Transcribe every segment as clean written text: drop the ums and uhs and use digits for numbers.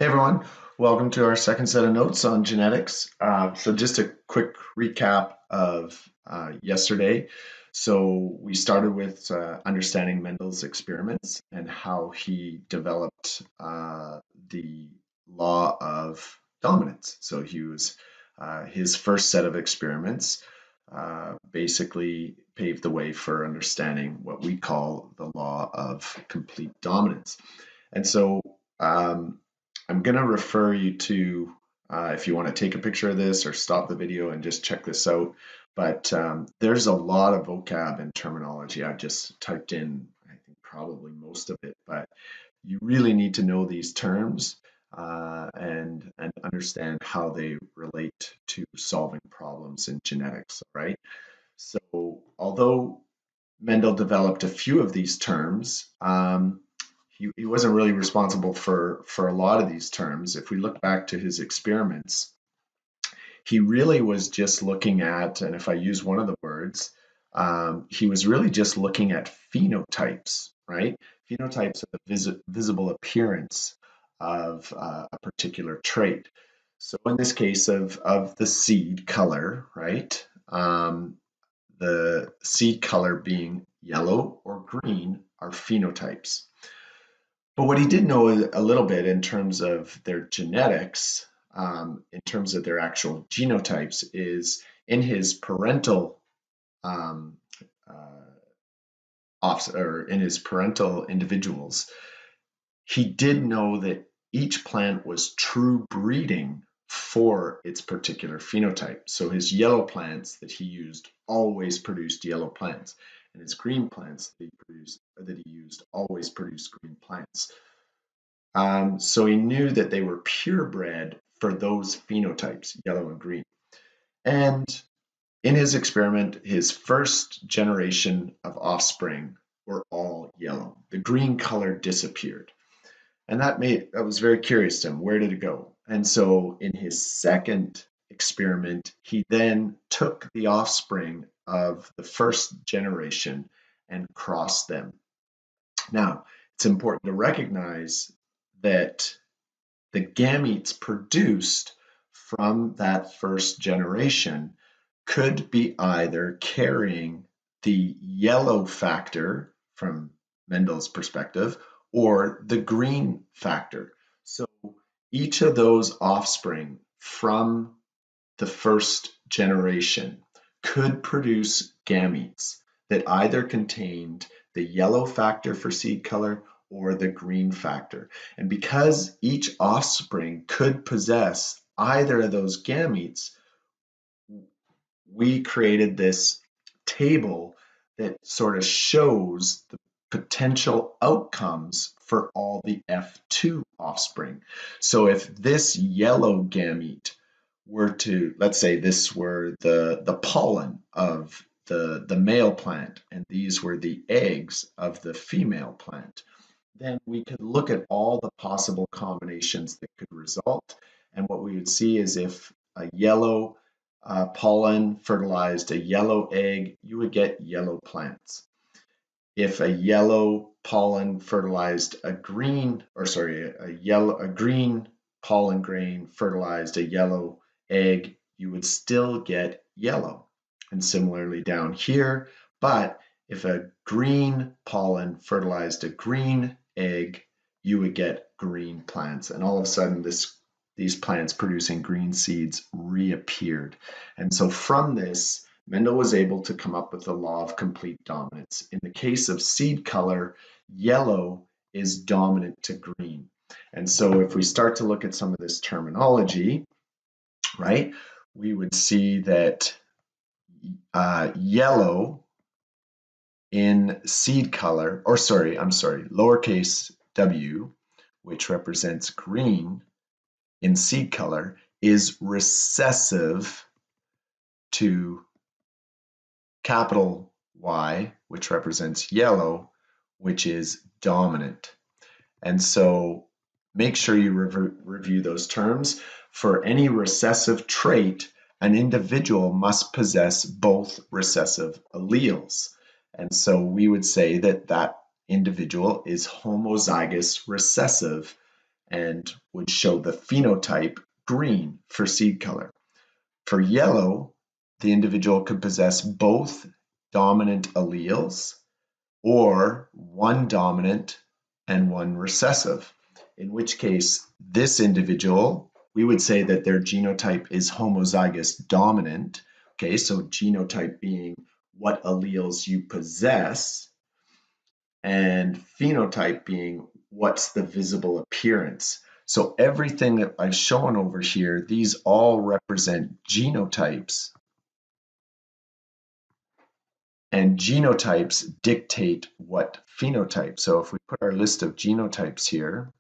Hey everyone, welcome to our second set of notes on genetics. So just a quick recap of yesterday. So we started with understanding Mendel's experiments and how he developed the law of dominance. So he was his first set of experiments basically paved the way for understanding what we call the law of complete dominance. And so I'm going to refer you to, if you want to take a picture of this or stop the video and just check this out. But there's a lot of vocab and terminology. I've just typed in, I think, probably most of it, but you really need to know these terms and understand how they relate to solving problems in genetics, right? So, although Mendel developed a few of these terms, he wasn't really responsible for a lot of these terms. If we look back to his experiments, he really was just looking at, and if I use one of the words, he was really just looking at phenotypes, right? Phenotypes are the visible appearance of a particular trait. So in this case of the seed color, right? The seed color being yellow or green are phenotypes. But what he did know a little bit in terms of their genetics, in terms of their actual genotypes, is in his parental um, or in his parental individuals, he did know that each plant was true breeding for its particular phenotype. So his yellow plants that he used always produced yellow plants, and his green plants that he used always produced green plants. So he knew that they were purebred for those phenotypes, yellow and green. And in his experiment, his first generation of offspring were all yellow. The green color disappeared. And that was very curious to him. Where did it go? And so in his second experiment, he then took the offspring of the first generation and crossed them. Now, it's important to recognize that the gametes produced from that first generation could be either carrying the yellow factor from Mendel's perspective or the green factor. So each of those offspring from the first generation could produce gametes that either contained the yellow factor for seed color or the green factor. And because each offspring could possess either of those gametes, we created this table that sort of shows the potential outcomes for all the F2 offspring. So if this yellow gamete were to, let's say this were the pollen of the male plant and these were the eggs of the female plant, then we could look at all the possible combinations that could result. And what we would see is if a yellow pollen fertilized a yellow egg, you would get yellow plants. If a yellow pollen fertilized a green, or sorry, a green pollen grain fertilized a yellow egg, you would still get yellow. And similarly down here, but if a green pollen fertilized a green egg, you would get green plants. And all of a sudden, these plants producing green seeds reappeared. And so from this, Mendel was able to come up with the law of complete dominance. In the case of seed color, yellow is dominant to green. And so if we start to look at some of this terminology, right, we would see that yellow in seed color, or sorry, I'm sorry, lowercase w, which represents green in seed color, is recessive to capital Y, which represents yellow, which is dominant. And so make sure you review those terms. For any recessive trait, an individual must possess both recessive alleles. And so we would say that that individual is homozygous recessive. and would show the phenotype green for seed color. For yellow, the individual could possess both dominant alleles or one dominant and one recessive, in which case this individual, we would say that their genotype is homozygous dominant. Okay, so genotype being what alleles you possess, and phenotype being what's the visible appearance. So everything that I've shown over here, these all represent genotypes, and genotypes dictate what phenotype. So if we put our list of genotypes here,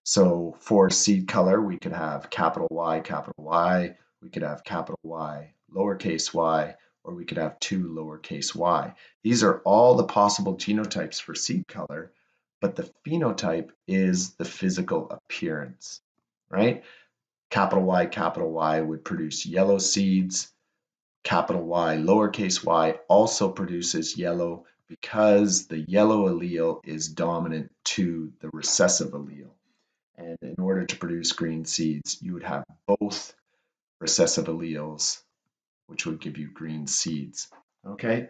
so for seed color, we could have capital Y, we could have capital Y, lowercase y, or we could have 2 lowercase y. These are all the possible genotypes for seed color, but the phenotype is the physical appearance, right? Capital Y would produce yellow seeds. Capital Y, lowercase y also produces yellow because the yellow allele is dominant to the recessive allele. And in order to produce green seeds, you would have both recessive alleles, which would give you green seeds. Okay,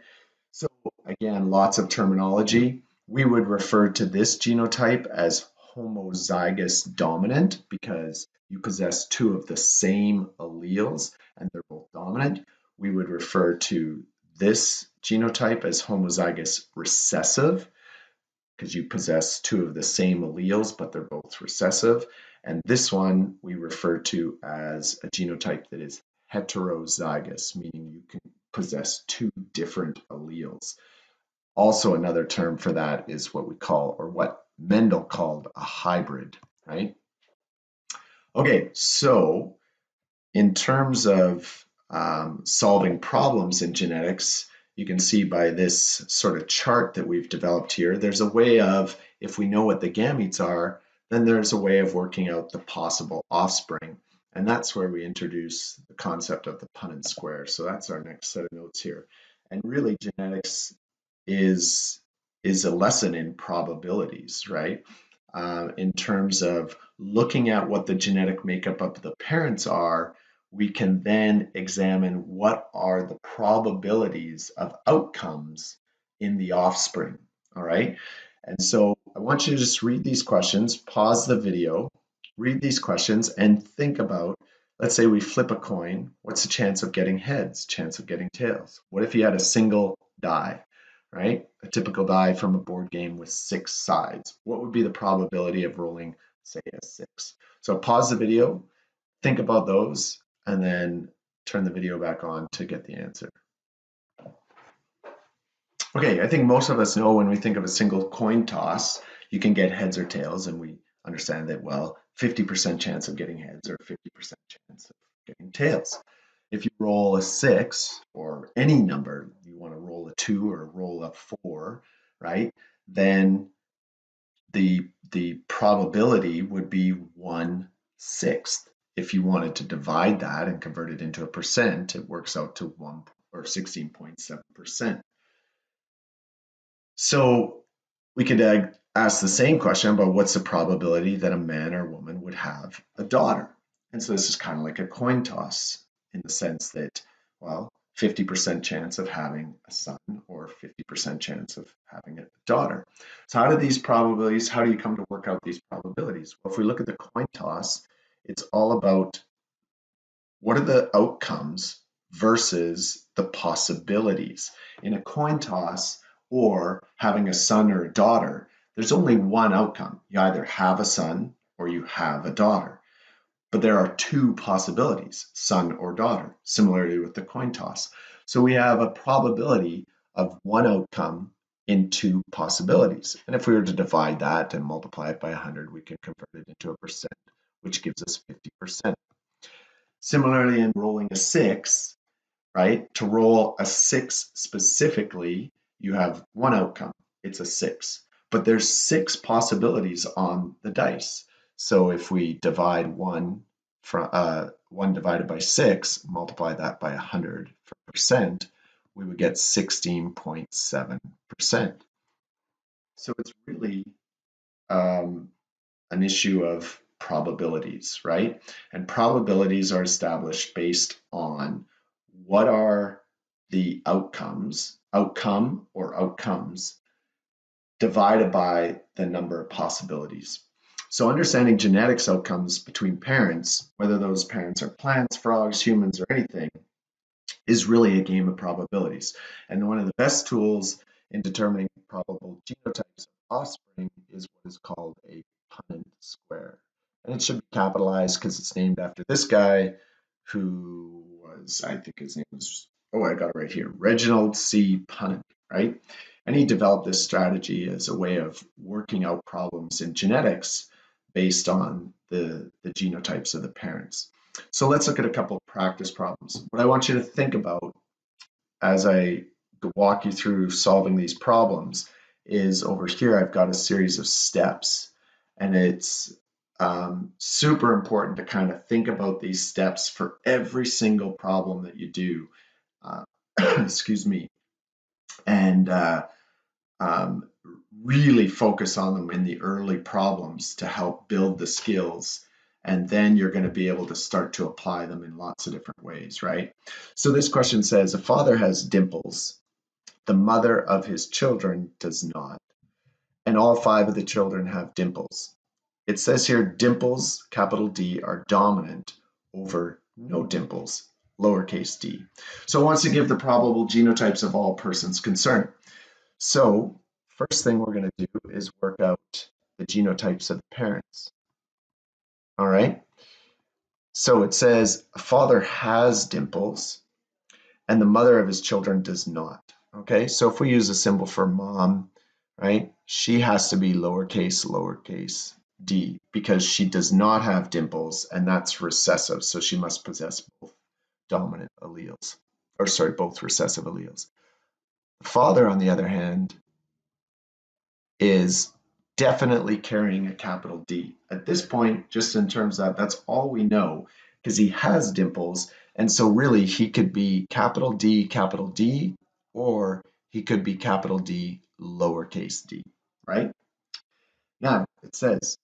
so again, lots of terminology. We would refer to this genotype as homozygous dominant because you possess 2 of the same alleles and they're both dominant. We would refer to this genotype as homozygous recessive because you possess 2 of the same alleles, but they're both recessive. And this one we refer to as a genotype that is heterozygous, meaning you can possess 2 different alleles. Also, another term for that is what we call, or what Mendel called, a hybrid, right? Okay, so in terms of solving problems in genetics, you can see by this sort of chart that we've developed here, there's a way of, if we know what the gametes are, then there's a way of working out the possible offspring. And that's where we introduce the concept of the Punnett square. So that's our next set of notes here. And really, genetics is a lesson in probabilities, right? In terms of looking at what the genetic makeup of the parents are, we can then examine what are the probabilities of outcomes in the offspring, all right? And so I want you to just read these questions, pause the video, read these questions, and think about, let's say we flip a coin, what's the chance of getting heads, chance of getting tails? What if you had a single die, right? A typical die from a board game with 6 sides. What would be the probability of rolling, say, a 6? So pause the video, think about those, and then turn the video back on to get the answer. Okay, I think most of us know when we think of a single coin toss, you can get heads or tails, and we understand that, well, 50% chance of getting heads or 50% chance of getting tails. If you roll a 6 or any number, you want to roll a 2 or roll a 4, right? Then the probability would be 1/6. If you wanted to divide that and convert it into a percent, it works out to 1 or 16.7%. So we could ask the same question about what's the probability that a man or woman would have a daughter. And so this is kind of like a coin toss in the sense that, well, 50% chance of having a son or 50% chance of having a daughter. So how do these probabilities, how do you come to work out these probabilities? Well, if we look at the coin toss, it's all about what are the outcomes versus the possibilities. In a coin toss, or having a son or a daughter, there's only one outcome. You either have a son or you have a daughter. But there are 2 possibilities, son or daughter, similarly with the coin toss. So we have a probability of one outcome in 2 possibilities. And if we were to divide that and multiply it by 100, we can convert it into a percent, which gives us 50%. Similarly, in rolling a 6, right? To roll a 6 specifically, you have one outcome, it's a 6. But there's 6 possibilities on the dice. So if we divide 1 divided by 6, multiply that by 100 for percent, we would get 16.7%. So it's really an issue of probabilities, right? And probabilities are established based on what are the outcome or outcomes divided by the number of possibilities. So understanding genetics outcomes between parents, whether those parents are plants, frogs, humans, or anything, is really a game of probabilities. And one of the best tools in determining probable genotypes of offspring is what is called a Punnett square. And it should be capitalized because it's named after this guy who was, I think his name was, oh, I got it right here, Reginald C. Punnett, right? And he developed this strategy as a way of working out problems in genetics based on the genotypes of the parents. So let's look at a couple of practice problems. What I want you to think about as I walk you through solving these problems is over here, I've got a series of steps, and it's super important to kind of think about these steps for every single problem that you do. Uh, excuse me. And um, really focus on them in the early problems to help build the skills. And then you're going to be able to start to apply them in lots of different ways, right? So this question says, a father has dimples. The mother of his children does not. And all 5 of the children have dimples. It says here dimples, capital D, are dominant over no dimples, lowercase d. So it wants to give the probable genotypes of all persons concerned. So first thing we're going to do is work out the genotypes of the parents. All right. So it says a father has dimples and the mother of his children does not. Okay. So if we use a symbol for mom, right, she has to be lowercase d because she does not have dimples and that's recessive. So she must possess both dominant alleles, or sorry, both recessive alleles. The father, on the other hand, is definitely carrying a capital D. At this point, just in terms of that's all we know because he has dimples. And so really he could be capital D, or he could be capital D, lowercase d, right? Now it says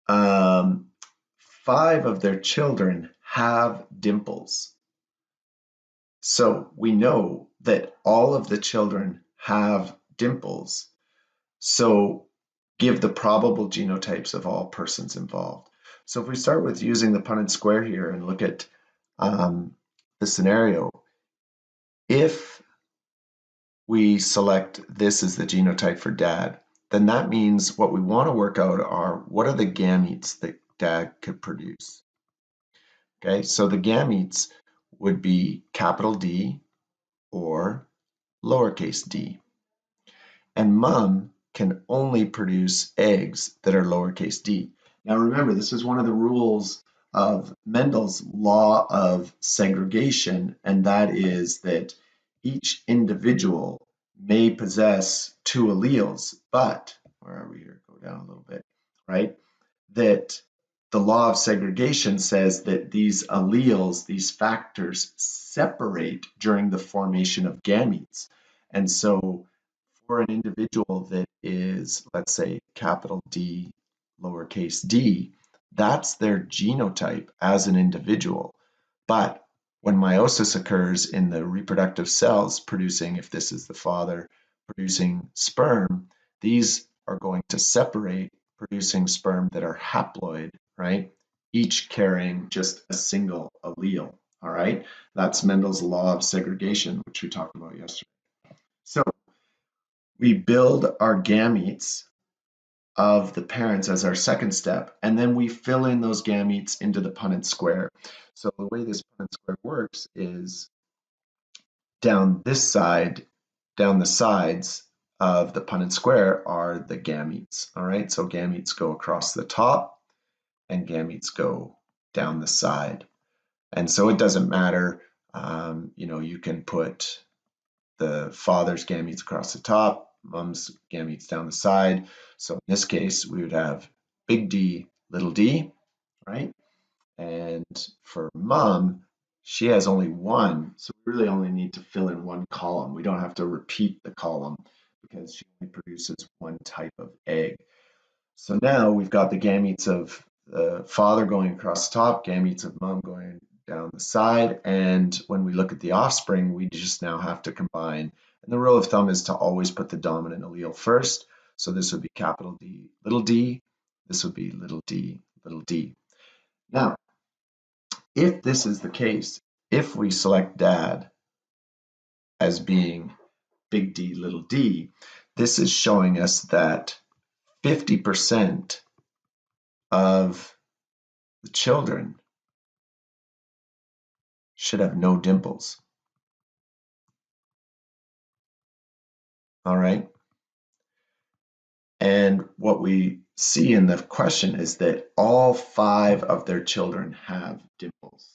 5 of their children have dimples. So we know that all of the children have dimples. So give the probable genotypes of all persons involved. So if we start with using the Punnett square here and look at the scenario, if we select this as the genotype for dad, then that means what we want to work out are what are the gametes that dad could produce. Okay, so the gametes would be capital D or lowercase d. And mom can only produce eggs that are lowercase d. Now remember, this is one of the rules of Mendel's law of segregation, and that is that each individual may possess 2 alleles, but, where are we here? Go down a little bit, right? That the law of segregation says that these alleles, these factors, separate during the formation of gametes. And so for an individual that is, let's say, capital D, lowercase d, that's their genotype as an individual. But when meiosis occurs in the reproductive cells producing, if this is the father, producing sperm, these are going to separate, producing sperm that are haploid, right? Each carrying just a single allele, all right? That's Mendel's law of segregation, which we talked about yesterday. So we build our gametes of the parents as our second step, and then we fill in those gametes into the Punnett square. So the way this Punnett square works is down this side, down the sides of the Punnett square are the gametes. All right, so gametes go across the top and gametes go down the side. And so it doesn't matter, you can put the father's gametes across the top, mom's gametes down the side. So in this case, we would have big D, little d, right? And for mom, she has only 1, so we really only need to fill in 1 column. We don't have to repeat the column because she only produces 1 type of egg. So now we've got the gametes of the father going across the top, gametes of mom going down the side. And when we look at the offspring, we just now have to combine. And the rule of thumb is to always put the dominant allele first. So this would be capital D, little d. This would be little d, little d. Now, if this is the case, if we select dad as being big D, little d, this is showing us that 50% of the children should have no dimples. All right. And what we see in the question is that all 5 of their children have dimples.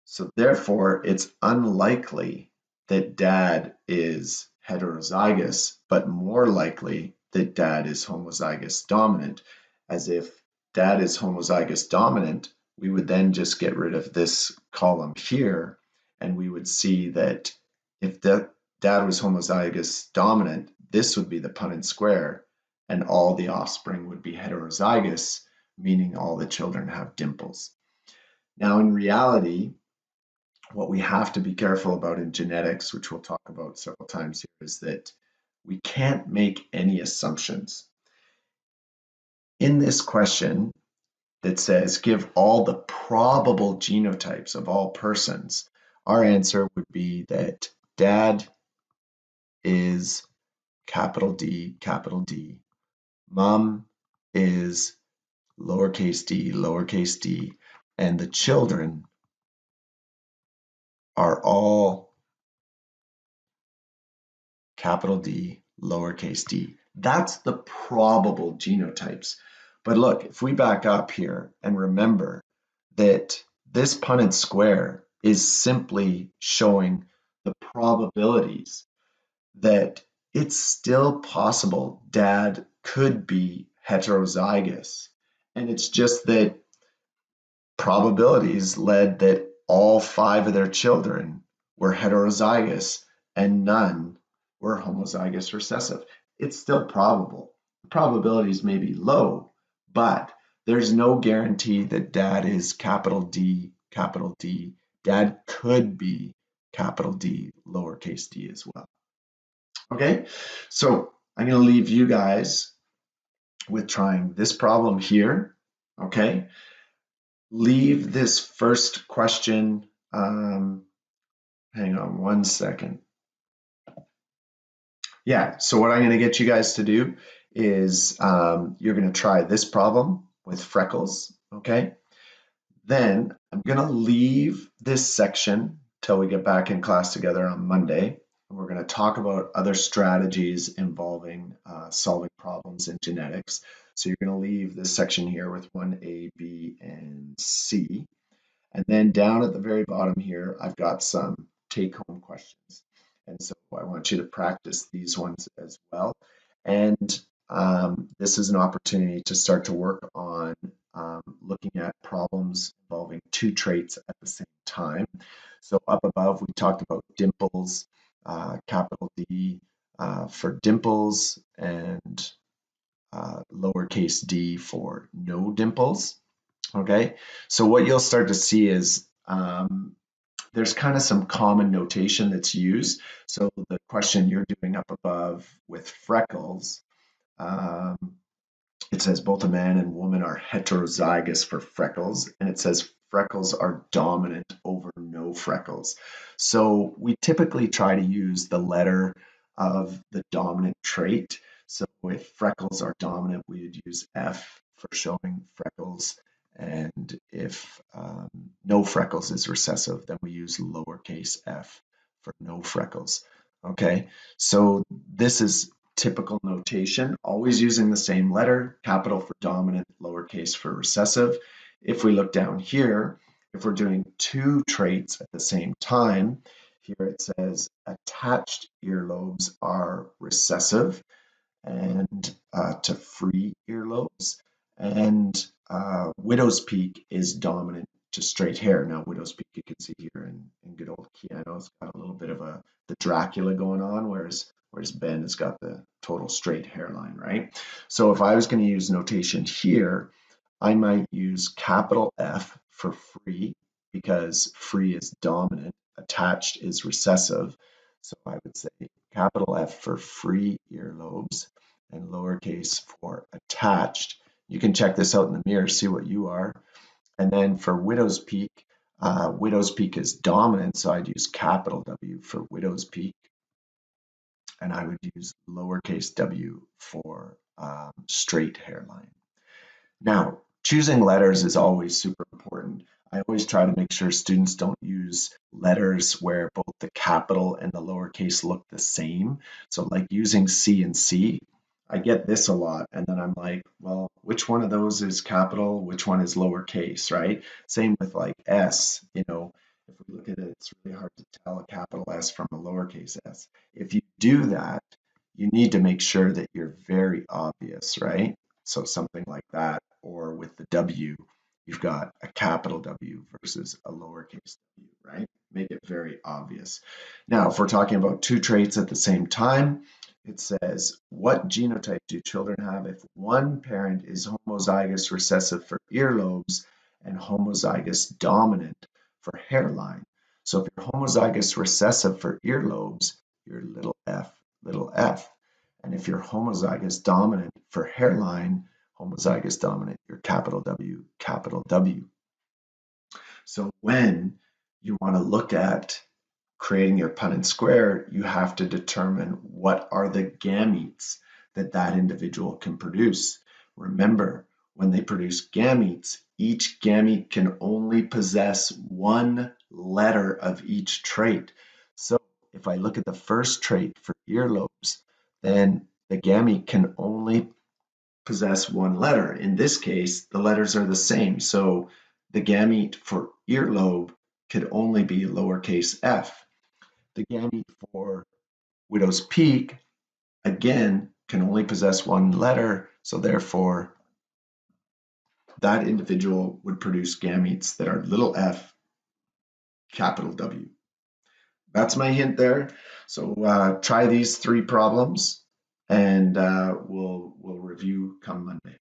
So therefore, it's unlikely that dad is heterozygous, but more likely that dad is homozygous dominant. As if dad is homozygous dominant, we would then just get rid of this column here, and we would see that if the dad was homozygous dominant, this would be the Punnett square, and all the offspring would be heterozygous, meaning all the children have dimples. Now, in reality, what we have to be careful about in genetics, which we'll talk about several times here, is that we can't make any assumptions. In this question that says, give all the probable genotypes of all persons, our answer would be that dad is capital D, mom is lowercase d, and the children are all capital D, lowercase d. That's the probable genotypes. But look, if we back up here and remember that this Punnett square is simply showing the probabilities that it's still possible dad could be heterozygous. And it's just that probabilities led that all 5 of their children were heterozygous and none were homozygous recessive. It's still probable. The probabilities may be low, but there's no guarantee that dad is capital D, capital D. Dad could be capital D, lowercase d as well. Okay, so I'm going to leave you guys with trying this problem here. Okay, leave this first question. Hang on one second. Yeah, so what I'm going to get you guys to do is you're going to try this problem with freckles, okay? Then I'm going to leave this section till we get back in class together on Monday. And we're going to talk about other strategies involving solving problems in genetics. So you're going to leave this section here with 1A, B, and C. And then down at the very bottom here, I've got some take-home questions. And so I want you to practice these ones as well. And this is an opportunity to start to work on looking at problems involving 2 traits at the same time. So up above, we talked about dimples, capital D for dimples, and lowercase d for no dimples. Okay, so what you'll start to see is there's kind of some common notation that's used. So the question you're doing up above with freckles, it says both a man and woman are heterozygous for freckles, and it says freckles are dominant over no freckles. So we typically try to use the letter of the dominant trait. So if freckles are dominant, we would use F for showing freckles. And if no freckles is recessive, then we use lowercase f for no freckles. Okay, so this is typical notation, always using the same letter, capital for dominant, lowercase for recessive. If we look down here, if we're doing 2 traits at the same time, here it says attached earlobes are recessive and to free earlobes, and widow's peak is dominant to straight hair. Now, widow's peak you can see here in good old Keanu's got a little bit of the Dracula going on, whereas whereas Ben has got the total straight hairline, right? So if I was going to use notation here, I might use capital F for free because free is dominant, attached is recessive. So I would say capital F for free earlobes and lowercase for attached. You can check this out in the mirror, see what you are. And then for widow's peak is dominant, so I'd use capital W for widow's peak, and I would use lowercase w for straight hairline. Now, choosing letters is always super important. I always try to make sure students don't use letters where both the capital and the lowercase look the same. So like using C and C, I get this a lot. And then I'm like, well, which one of those is capital? Which one is lowercase, right? Same with like S, if we look at it, it's really hard to tell a capital S from a lowercase s. If you do that, you need to make sure that you're very obvious, right? So something like that, or with the W, you've got a capital W versus a lowercase w, right? Make it very obvious. Now, if we're talking about two traits at the same time, it says, what genotype do children have if one parent is homozygous recessive for earlobes and homozygous dominant for hairline? So if you're homozygous recessive for earlobes, you're little f. And if you're homozygous dominant for hairline, homozygous dominant, you're capital W, capital W. So when you want to look at creating your Punnett square, you have to determine what are the gametes that that individual can produce. Remember, when they produce gametes, each gamete can only possess one letter of each trait. So if I look at the first trait for earlobes, then the gamete can only possess one letter. In this case, the letters are the same. So the gamete for earlobe could only be lowercase f. The gamete for widow's peak, again, can only possess one letter. So therefore, that individual would produce gametes that are little f, capital W. That's my hint there. So try these three problems and we'll review come Monday.